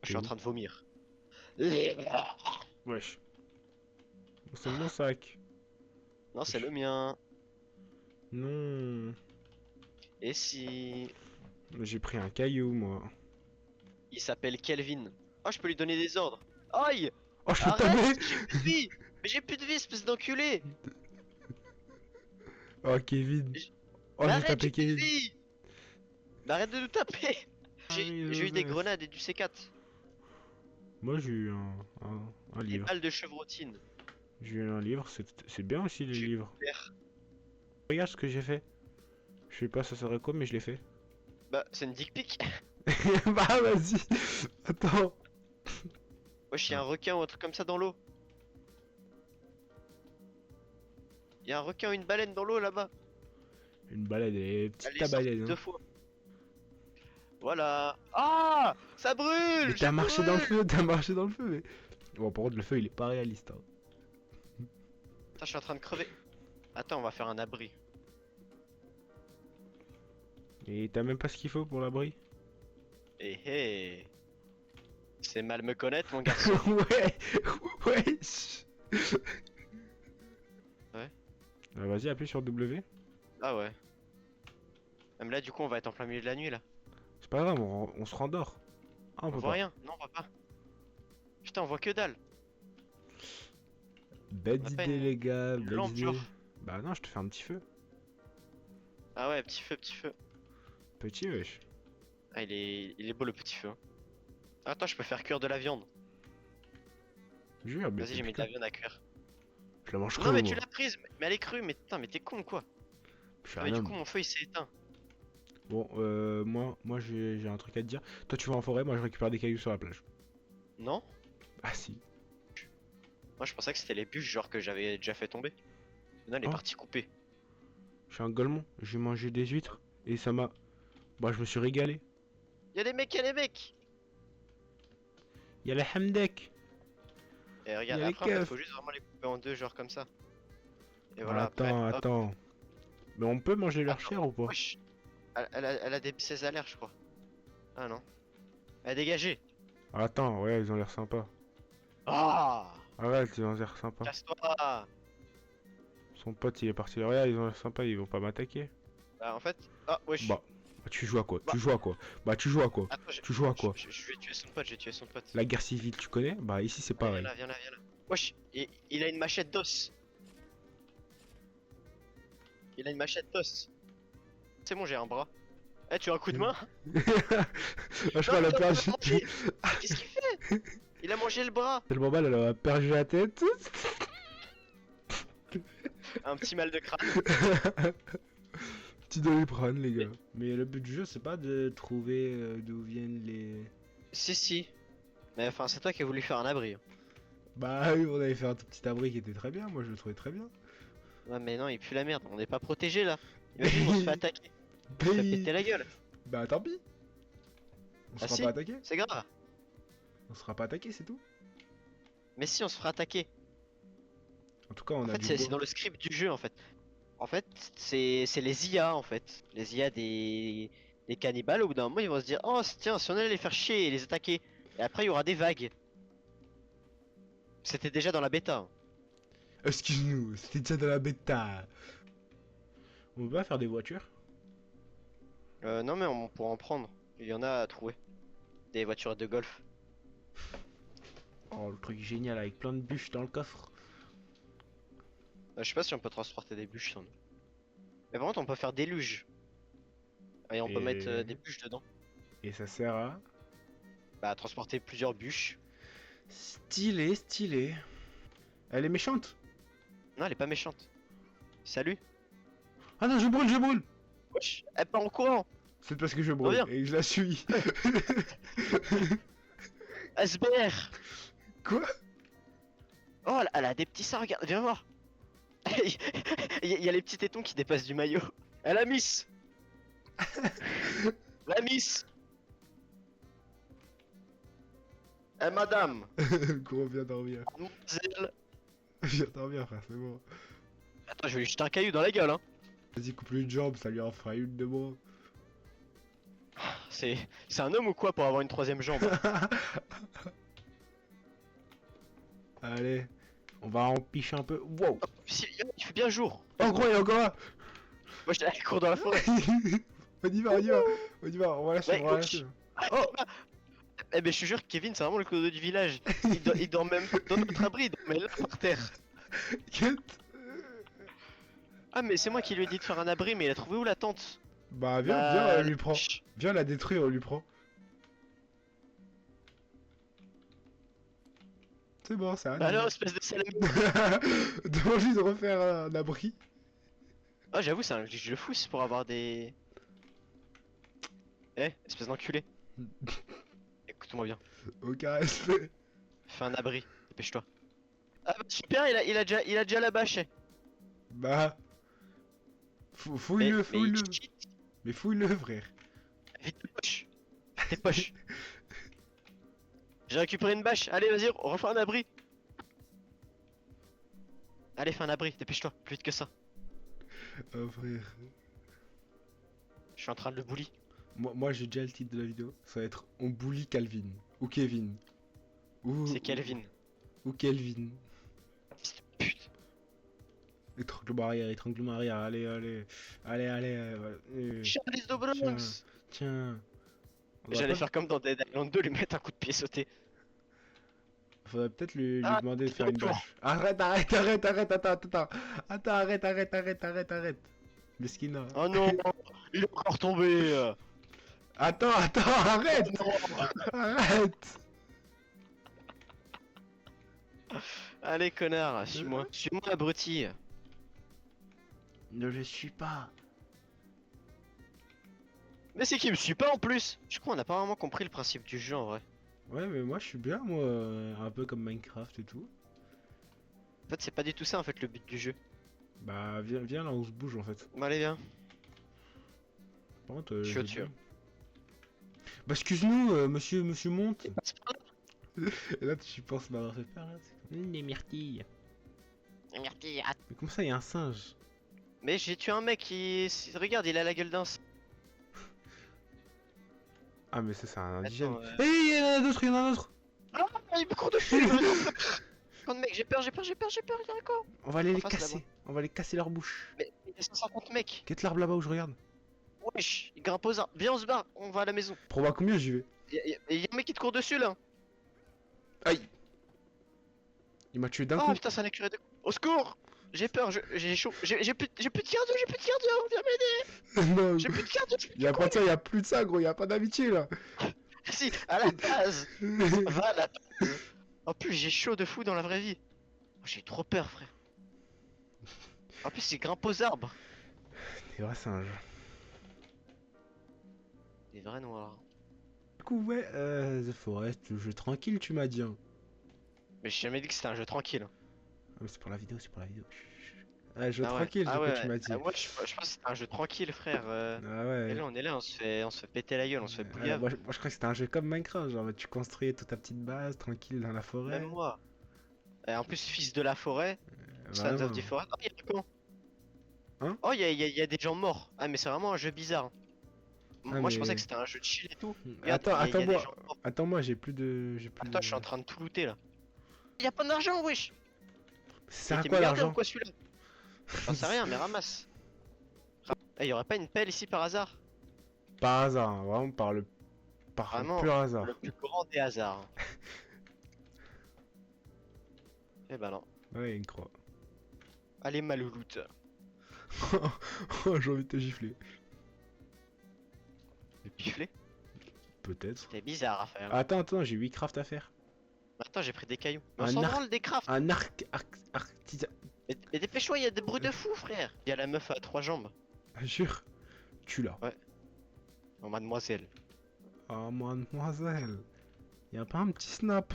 Je suis en train de vomir. Wesh. C'est mon sac. Non, c'est le mien. Non. Et si... J'ai pris un caillou, moi. Il s'appelle Kelvin. Oh, je peux lui donner des ordres. Aïe! Oh, je peux Arrête! taper. J'ai plus de vie! Mais j'ai plus de vie, espèce d'enculé! Oh, Kevin. J- Oh, Mais j'ai arrête, j'ai tapé plus de Kevin. vie! Mais arrête de nous taper! J'ai eu des grenades et du C4. Moi, j'ai eu un Des livre. balles de chevrotine. J'ai eu un livre. C'est bien aussi, les J'ai eu livres. une paire. Regarde ce que j'ai fait. Je sais pas ça serait quoi, mais je l'ai fait. Bah, c'est une dick pic. Bah, vas-y. Attends. Wesh, y'a un requin ou un truc comme ça dans l'eau. Y'a un requin ou une baleine dans l'eau là-bas. Une balade, elle est petite Elle ta est sortie balade. deux Hein. fois. Voilà. Ah! Ça brûle! Mais Je t'as marché dans le brûle. feu, t'as marché dans le feu. Mais... Bon, par contre, le feu, il est pas réaliste. Hein. Putain, je suis en train de crever. Attends, on va faire un abri. Et t'as même pas ce qu'il faut pour l'abri. Eh eh. C'est mal me connaître, mon garçon. Ouais. Ouais. Ouais. Vas-y, appuie sur W. Ah ouais. Même là, du coup, on va être en plein milieu de la nuit là. C'est pas grave, on se rendort. Ah, on On peut voit pas. rien. Non, on voit pas. Putain, on voit que dalle. Bête On a pas idée, les gars. une Bête lampe, idée. genre. Bah non, je te fais un petit feu. Ah ouais, petit feu, petit feu. Petit, wesh. Ah, il est beau le petit feu. Hein. Attends, je peux faire cuire de la viande. Jure, mais Vas-y, j'ai mis de la viande à cuire. je la mange Non, crue, mais moi. tu l'as prise. Mais elle est crue. Mais putain, mais t'es con quoi. Je suis Ah, un mais du homme. coup, mon feu il s'est éteint. Bon, moi j'ai un truc à te dire. Toi, tu vas en forêt, moi je récupère des cailloux sur la plage. Non? Ah si. Moi, je pensais que c'était les bûches, genre que j'avais déjà fait tomber. Non, elle est Oh. partie couper. Je suis un golemon. J'ai mangé des huîtres et ça m'a. Bah, je me suis régalé. Y'a des mecs, y'a des mecs! Il y a les hamdek. Et regarde, Y a les après, en fait, keufs. faut juste vraiment les couper en deux, genre comme ça. Et voilà, Attends, après, hop. attends. Mais on peut manger leur Attends, chair ou pas? wesh. Elle a des 16 alertes, je crois. Ah non. Elle a dégagé. Attends, ouais, ils ont l'air sympas. Ah! Arrête, ils ont l'air sympas. Casse-toi! Son pote, il est parti là. Regarde, ils ont l'air sympas, ils vont pas m'attaquer. Bah, en fait. Ah, wesh. Bah, tu joues à quoi? Bah. Tu joues à quoi? Bah, tu joues à quoi? Attends, Tu joues à quoi? je vais tuer son pote, je vais tuer son pote. La guerre civile, tu connais? Bah, ici c'est Allez, pareil. viens là, viens là. Wesh, il a une machette d'os. Il a une machette d'os. C'est bon, j'ai un bras. Eh, tu as un coup de main? Ah, je crois Non, qu'elle a il est en train perdu. de manger. Qu'est-ce qu'il fait? Il a mangé le bras. Tellement mal, elle a perdu la tête. Un petit mal de crâne. Petit doliprane, les gars. Mais le but du jeu, c'est pas de trouver d'où viennent les. Si. Mais enfin, c'est toi qui as voulu faire un abri. Bah oui, on avait fait un tout petit abri qui était très bien. Moi, je le trouvais très bien. Ouais, mais non, il pue la merde. On n'est pas protégé là. Imagine, on se fait attaquer. On se fait péter la gueule. Bah tant pis. On Ah sera si. pas attaqué. C'est grave. On sera pas attaqué, c'est tout. Mais si, on se fera attaquer. En tout cas, on En a fait, du c'est bois. dans le script du jeu en fait. En fait, c'est les IA en fait. Les IA des cannibales, au bout d'un moment, ils vont se dire: oh, tiens, si on allait les faire chier et les attaquer. Et après, il y aura des vagues. C'était déjà dans la bêta. Hein. Excuse-nous, c'était déjà dans la bêta. On peut pas faire des voitures? Non, mais on pourra en prendre. Il y en a à trouver. Des voitures de golf. Oh, le truc génial avec plein de bûches dans le coffre. Je sais pas si on peut transporter des bûches sans nous. Mais par contre, on peut faire des luges. Et on peut mettre des bûches dedans. Et ça sert à. Bah, à transporter plusieurs bûches. Stylé, stylé. Elle est méchante? Non, elle est pas méchante. Salut. Ah non, je brûle, je brûle! Wesh, elle part en courant. C'est parce que je brûle Reviens. et que je la suis. SBR. Quoi? Oh, elle a des petits seins, regarde, viens voir. Il y a les petits tétons qui dépassent du maillot. Elle a miss. La miss. Eh madame. Gros, viens dormir. Mademoiselle. Viens dormir, frère, c'est bon. Attends, je vais lui jeter un caillou dans la gueule, hein. Vas-y, coupe-lui une jambe, ça lui en fera une de moins. C'est un homme ou quoi pour avoir une troisième jambe? Allez, on va en picher un peu. Wow. Il fait bien jour. Oh gros, il y a encore un. Moi je cours dans la forêt. On y va, on y va. On y va, on va lâcher, Ouais, on va lâcher. Oh eh ben je te jure que Kevin c'est vraiment le clodo du village. Il dort même pas dans notre abri, il dormait là par terre. Quête. Ah mais c'est moi qui lui ai dit de faire un abri mais il a trouvé où la tente? Bah viens, Bah, viens, on lui prend. chut. Viens la détruire, on lui prend. C'est bon, c'est un. Bah alors espèce de salami. Demande-lui de refaire un abri. Ah j'avoue c'est un glitch de fou c'est pour avoir des... Eh espèce d'enculé. Écoute-moi bien. Aucun respect. Fais un abri, dépêche-toi. Ah bah super il a déjà la bâche. Bah. Fouille-le, Mais fouille-le. cheat. Mais fouille-le, frère. Vite tes poches. Tes poches. J'ai récupéré une bâche. Allez, vas-y, on refait un abri. Allez, fais un abri, dépêche-toi, plus vite que ça. Oh, frère. Je suis en train de le bully. Moi j'ai déjà le titre de la vidéo. Ça va être On bully Calvin. Ou Kevin. Ou. C'est Kelvin. Ou Kelvin. Putain. Étranglement arrière, étranglement arrière. Allez, allez. Allez, allez. Charlie de Bronx. Tiens. On va J'allais pas- faire comme dans Dead Island 2, lui mettre un coup de pied sauté. Faudrait peut-être lui Ah, demander de c'est faire une retour. bâche. Arrête, arrête, arrête, arrête, attends. Attends, arrête, arrête, arrête, arrête, arrête. Mesquina. Oh non, il est encore tombé. Attends, arrête. Arrête. Allez, connard, suis-moi. Suis-moi, abruti. Ne le suis pas. Mais c'est qui me suit pas en plus. Je crois qu'on a pas vraiment compris le principe du jeu en vrai. Ouais, mais moi je suis bien, moi. Un peu comme Minecraft et tout. En fait, c'est pas du tout ça en fait le but du jeu. Bah, viens là, on se bouge en fait. Bon, allez, viens. Par contre, Je suis j'ai au-dessus. bien. Bah, excuse-nous, monsieur monte. Et là, tu penses m'avoir fait peur, là. Les myrtilles. Mais comment ça, il y a un singe? Mais j'ai tué un mec qui... Regarde, il a la gueule d'un... Ah, mais ça, c'est un indigène. Attends, Eh, il y en a d'autres, il y en a d'autres. Ah, il me court dessus. J'ai peur. Quand mec, j'ai peur, il y a quoi? On va aller En les face, casser. là-bas. On va les casser leur bouche. Mais il y a 150 mecs. Quête l'arbre là-bas où je regarde. Wesh, il grimpe aux arbres. Viens, on se barre, on va à la maison. Pour voir combien j'y vais. Il y a un mec qui te court dessus là. Aïe. Il m'a tué d'un Oh coup. putain, c'est un écureuil de... Au secours. J'ai peur, j'ai chaud. J'ai plus de cardio, viens m'aider. Non, J'ai plus de cardio. y a pas de ça, y a plus de ça, gros. Y a pas d'amitié là. Si, à la base. Va à la base. En plus, j'ai chaud de fou dans la vraie vie. Oh, j'ai trop peur, frère. En plus, il grimpe aux arbres. Des vrais singes. Des vrais noirs. Du coup, ouais, The Forest, jeu tranquille, tu m'as dit. Hein. Mais j'ai jamais dit que c'était un jeu tranquille. Ah, mais c'est pour la vidéo, c'est pour la vidéo. Ah, jeu Ah ouais. tranquille, Ah c'est ouais, que tu m'as dit. moi, je pense que c'était un jeu tranquille, frère. Ah Et ouais. là, on se fait péter la gueule, on se fait bouillave. Moi, je crois que c'était un jeu comme Minecraft, genre tu construis toute ta petite base tranquille dans la forêt. Même moi. Et en plus, fils de la forêt, Sons Vraiment. of the Forest. Oh, y'a un camp. Hein? Oh, y a des gens morts. Ah, mais c'est vraiment un jeu bizarre. Ah, Moi, je mais- pensais que c'était un jeu de chill et tout. Regarde, Attends, y a des attends-moi. gens morts. Attends-moi, j'ai plus de. Attends, je suis en train de tout looter là. Y'a pas d'argent, wesh! C'est Il à était quoi milliardaire ou l'argent? quoi celui-là? J'en sais rien, mais ramasse. Eh, y aurait pas une pelle ici par hasard? Par hasard, hein, vraiment par Vraiment, pur hasard. le plus grand des hasards. Eh ben non. Ouais, une croix. Allez, malouloute. Oh, j'ai envie de te gifler. Le piflet? Peut-être. C'est bizarre à faire. Attends, j'ai 8 crafts à faire. Attends, j'ai pris des cailloux. Mais on Un s'en arc- branle des crafts. Un artisan. Mais dépêche-toi, y a des bruits de fou, frère. Y a la meuf à 3 jambes. Jure. Tu l'as. Oh, mademoiselle. Oh, mademoiselle. Y'a pas un petit snap.